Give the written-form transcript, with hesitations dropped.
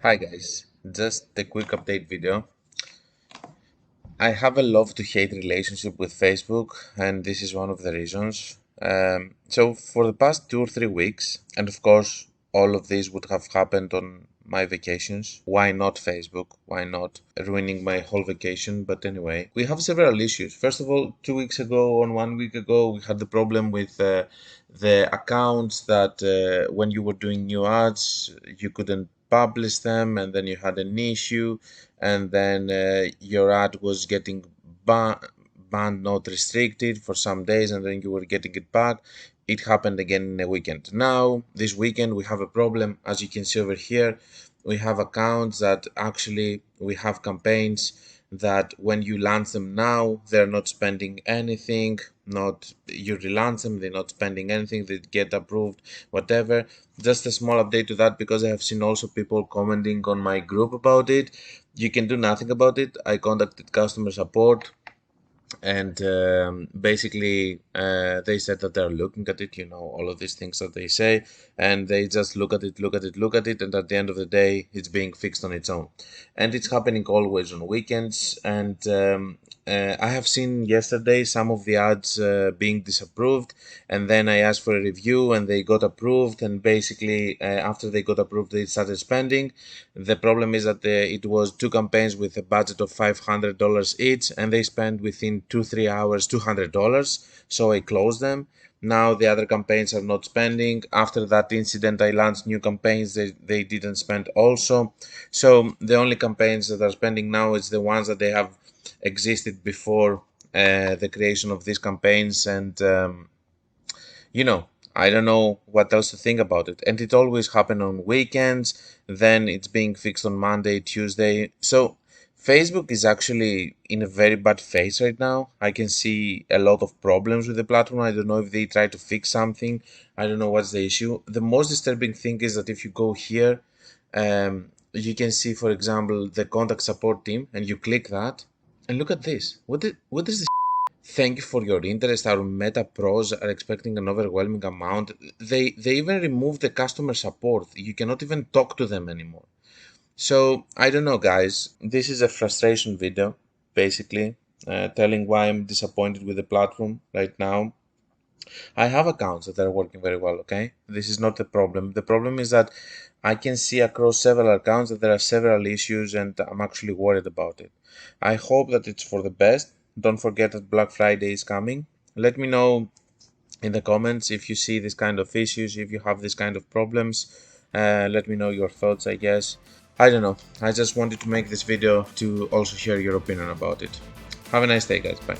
Hi guys, just a quick update video. I have a love to hate relationship with Facebook, and this is one of the reasons. So for the past 2 or 3 weeks, and of course all of this would have happened on my vacations. Why not Facebook? Why not ruining my whole vacation? But anyway, we have several issues. First of all, 2 weeks ago, on 1 week ago, we had the problem with the accounts that when you were doing new ads, you couldn't publish them, and then you had an issue, and then your ad was getting banned, not restricted for some days, and then you were getting it back. It happened again in a weekend. Now, this weekend, we have a problem. As you can see over here, we have accounts that actually we have campaigns that when you launch them now, they're not spending anything. Not you relaunch them, they're not spending anything, they get approved, whatever. Just a small update to that, because I have seen also people commenting on my group about it. You can do nothing about it. I contacted customer support, and basically they said that they're looking at it, all of these things that they say, and they just look at it, and at the end of the day it's being fixed on its own. And it's happening always on weekends. And I have seen yesterday some of the ads being disapproved, and then I asked for a review and they got approved, and basically after they got approved they started spending. The problem is that it was two campaigns with a budget of $500 each, and they spent within 2-3 hours $200, so I closed them. Now the other campaigns are not spending. After that incident I launched new campaigns, they didn't spend also. So the only campaigns that are spending now is the ones that they have existed before the creation of these campaigns. And I don't know what else to think about it. And it always happens on weekends, then it's being fixed on Monday, Tuesday. So Facebook is actually in a very bad phase right now. I can see a lot of problems with the platform. I don't know if they try to fix something. I don't know what's the issue. The most disturbing thing is that if you go here, you can see, for example, the contact support team, and you click that, and look at this. What is this? Thank you for your interest. Our Meta Pros are expecting an overwhelming amount. They even removed the customer support. You cannot even talk to them anymore. So I don't know, guys. This is a frustration video, basically, telling why I'm disappointed with the platform right now. I have accounts that are working very well, okay? This is not the problem. The problem is that I can see across several accounts that there are several issues, and I'm actually worried about it. I hope that it's for the best. Don't forget that Black Friday is coming. Let me know in the comments if you see this kind of issues, if you have this kind of problems. Let me know your thoughts, I guess. I don't know. I just wanted to make this video to also share your opinion about it. Have a nice day, guys. Bye.